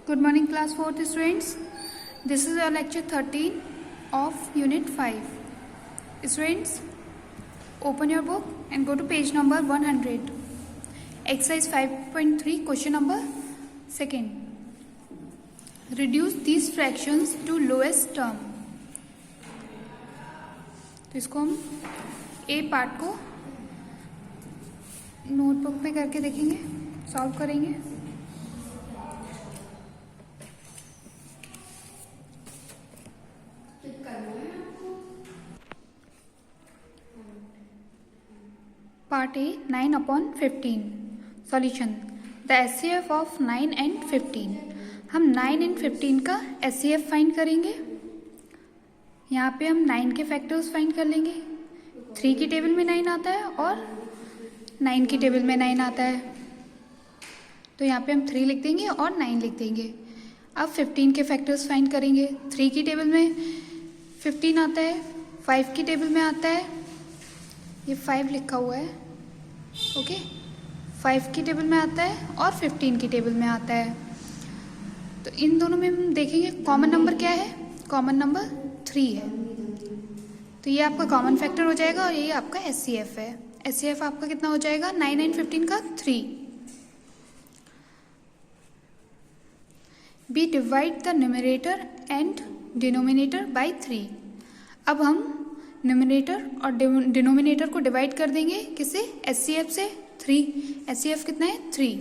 Good morning, class 4th students. This is our lecture 13 of unit 5. Students, open your book and go to page number 100. Exercise 5.3, question number 2. Reduce these fractions to lowest term. तो इसको हम ए part को notebook में करके देखेंगे, solve करेंगे. Part A, 9/15. Solution. The SCF of 9 and 15. हम 9 and 15 का SCF फाइंड करेंगे. यहाँ पे हम 9 के फैक्टर्स फाइंड कर लेंगे. 3 की टेबल में 9 आता है और 9 की टेबल में 9 आता है, तो यहाँ पे हम 3 लिख देंगे और 9 लिख देंगे. अब 15 के फैक्टर्स फाइंड करेंगे. 3 की टेबल में 15 आता है, 5 की टेबल में आता है, ये 5 लिखा हुआ है, ओके. 5 की टेबल में आता है और 15 की टेबल में आता है. तो इन दोनों में हम देखेंगे कॉमन नंबर क्या है. कॉमन नंबर 3 है, तो ये आपका कॉमन फैक्टर हो जाएगा और ये आपका SCF है. SCF आपका कितना हो जाएगा 9 एंड 15 का 3. B divide the numerator and denominator by 3. अब हम न्यूमरेटर और डिनोमिनेटर को डिवाइड कर देंगे किससे, SCF से. 3 SCF कितना है 3,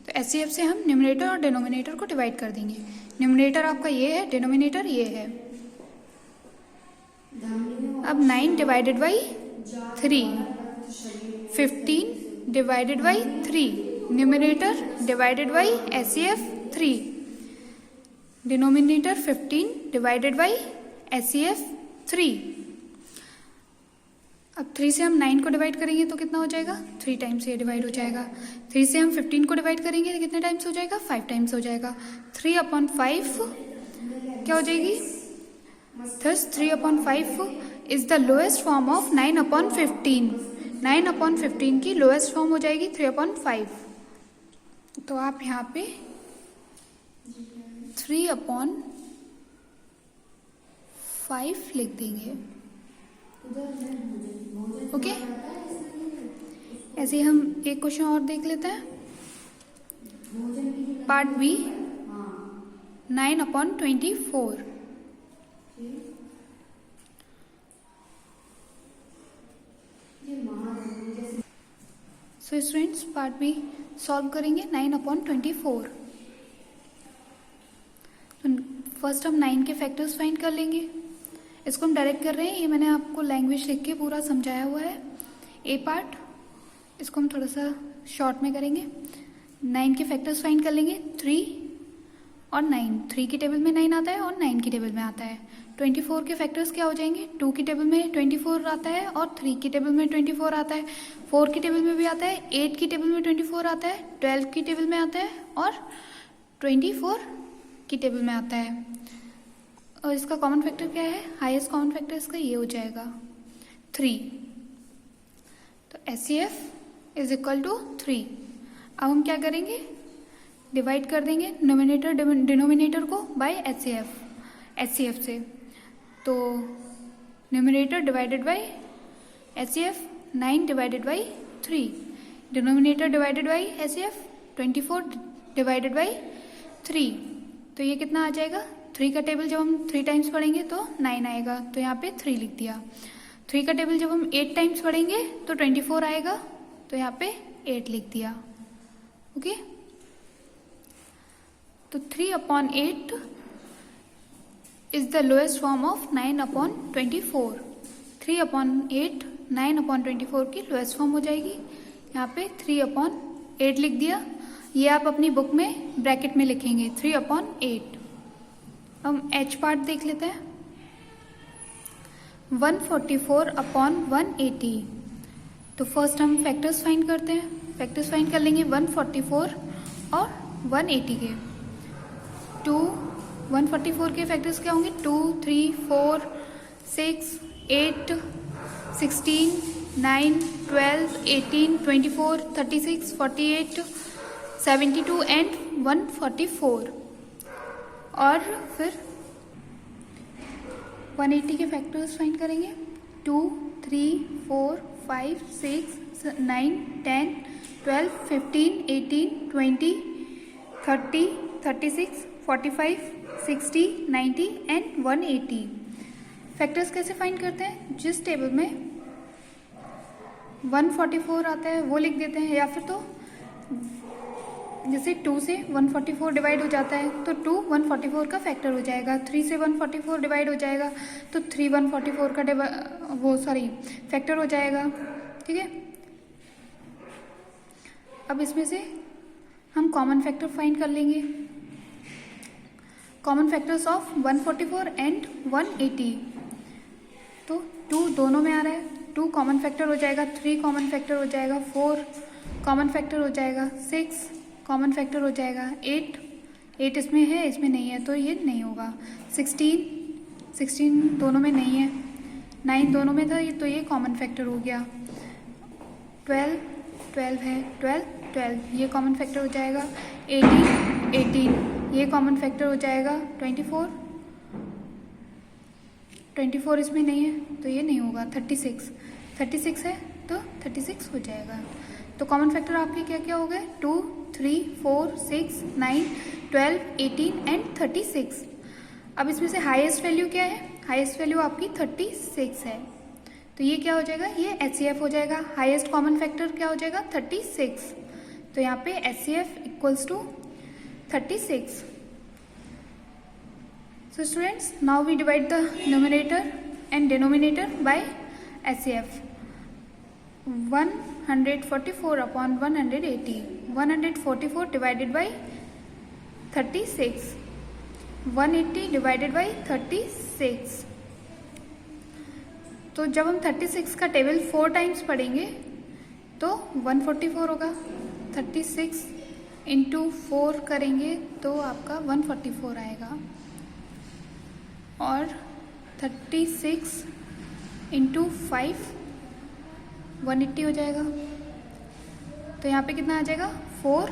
तो SCF से हम न्यूमरेटर और डिनोमिनेटर को डिवाइड कर देंगे. न्यूमरेटर आपका ये है, डिनोमिनेटर ये है. अब 9 divided by 3, 15 divided by 3, numerator divided by SCF 3, denominator 15 divided by SCF 3. अब 3 से हम 9 को डिवाइड करेंगे तो कितना हो जाएगा, 3 टाइम्स ये डिवाइड हो जाएगा. 3 से हम 15 को डिवाइड करेंगे तो कितने टाइम्स हो जाएगा, 5 टाइम्स हो जाएगा. 3/5 क्या हो जाएगी, thus 3/5 is the lowest form of 9/15. 9/15 की लोएस्ट फॉर्म हो जाएगी 3/5. तो आप यहाँ पे 3/5 लिख देंगे, ओके. ऐसे हम एक क्वेश्चन और देख लेते हैं. Part B, 9/24. So students, part B solve करेंगे 9/24. तो फर्स्ट हम 9 के फैक्टर्स फाइंड कर लेंगे. इसको हम डायरेक्ट कर रहे हैं, ये मैंने आपको लैंग्वेज लिख के पूरा समझाया हुआ है. ए पार्ट इसको हम थोड़ा सा शॉर्ट में करेंगे. 9 के फैक्टर्स फाइंड कर लेंगे. 3 और 9, 3 की टेबल में 9 आता है और 9 की टेबल में आता है. 24 के फैक्टर्स क्या हो जाएंगे, 2 की टेबल में 24 आता है और 3 की टेबल में 24 आता है. 4 की टेबल में भी आता है, 8 की टेबल में 24 आता है, 12 की टेबल में आता है और 24 की टेबल में आता है. और इसका कॉमन फैक्टर क्या है, हाईएस्ट कॉमन फैक्टर इसका ये हो जाएगा 3. तो SCF इज इक्वल टू 3. अब हम क्या करेंगे, डिवाइड कर देंगे न्यूमरेटर डिनोमिनेटर को बाय SCF से. तो numerator divided by SCF 9 divided by 3, denominator divided by SCF 24 divided by 3. तो ये कितना आ जाएगा, 3 का टेबल जब हम 3 टाइम्स पढ़ेंगे तो 9 आएगा, तो यहाँ पे 3 लिख दिया. 3 का टेबल जब हम 8 टाइम्स पढ़ेंगे तो 24 आएगा, तो यहाँ पे 8 लिख दिया, ओके. तो 3/8 is the lowest form of 9/24. 3/8 9/24 की लोएस्ट फॉर्म हो जाएगी. यहाँ पे 3/8 लिख दिया. ये आप अपनी बुक में ब्रैकेट में लिखेंगे 3/8. हम H पार्ट देख लेते हैं. 144/180. तो फर्स्ट हम फैक्टर्स फाइंड करते हैं. फैक्टर्स फाइंड कर लेंगे 144 और 180 के. 144 के फैक्टर्स क्या होंगे, 2, 3, 4, 6, 8, 16, 9, 12, 18, 24, 36, 48, 72 एंड 144. और फिर 180 के फैक्टर्स फाइंड करेंगे। 2, 3, 4, 5, 6, 9, 10, 12, 15, 18, 20, 30, 36, 45, 60, 90 एंड 180। फैक्टर्स कैसे फाइंड करते हैं? जिस टेबल में 144 आता है वो लिख देते हैं, या फिर तो जैसे 2 से 144 डिवाइड हो जाता है तो 2 144 का फैक्टर हो जाएगा। 3 से 144 डिवाइड हो जाएगा तो 3 144 का फैक्टर हो जाएगा। ठीक है, अब इसमें से हम कॉमन फैक्टर फाइंड कर लेंगे। Common factors of 144 and 180। तो 2 दोनों में आ रहा है, 2 कॉमन फैक्टर हो जाएगा, 3 कॉमन फैक्टर हो जाएगा, 4 कॉमन फैक्टर हो जाएगा, 6 कॉमन फैक्टर हो जाएगा, 8 इसमें है, इसमें नहीं है तो ये नहीं होगा। 16 दोनों में नहीं है, 9 दोनों में था तो ये कॉमन फैक्टर हो गया। 12 है, 12 ये कॉमन फैक्टर हो जाएगा। 18 ये कॉमन फैक्टर हो जाएगा। 24 इसमें नहीं है तो ये नहीं होगा। 36 है तो 36 हो जाएगा। तो कॉमन फैक्टर आपके क्या क्या हो गए? 2, 3, 4, 6, 9, 12, 18 एंड 36। अब इसमें से हाईएस्ट वैल्यू क्या है? हाईएस्ट वैल्यू आपकी 36 है, तो ये क्या हो जाएगा? ये HCF हो जाएगा। हाईएस्ट कॉमन फैक्टर क्या हो जाएगा? 36। तो यहाँ पे HCF equals to 36। So students, now we divide the numerator and denominator by HCF. 144 upon 180. 144 divided by 36. 180 divided by 36. तो जब हम 36 का टेबल 4 टाइम्स पढ़ेंगे तो 144 होगा। 36 इंटू 4 करेंगे तो आपका 144 आएगा, और 36 इंटू 5 180 हो जाएगा। तो यहाँ पे कितना आ जाएगा? 4।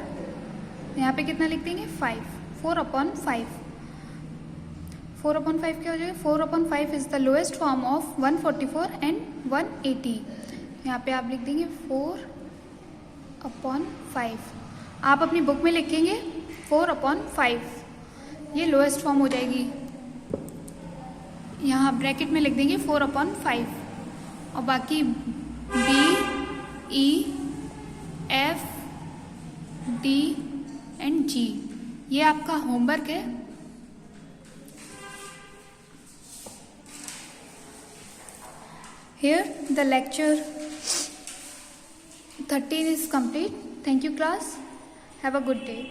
यहाँ पे कितना लिख देंगे? 5। 4 अपॉन 5। 4 अपॉन 5 क्या हो जाएगा? 4 upon 5 is the lowest form of 144 and 180। यहाँ पे आप लिख देंगे 4 अपॉन 5। आप अपनी बुक में लिखेंगे 4 अपॉन 5, ये लोएस्ट फॉर्म हो जाएगी। यहाँ ब्रैकेट में लिख देंगे 4 अपॉन 5, और बाकी B, E, F, D and G ये आपका होमवर्क है। Here the lecture 13 is complete. Thank you class. Have a good day.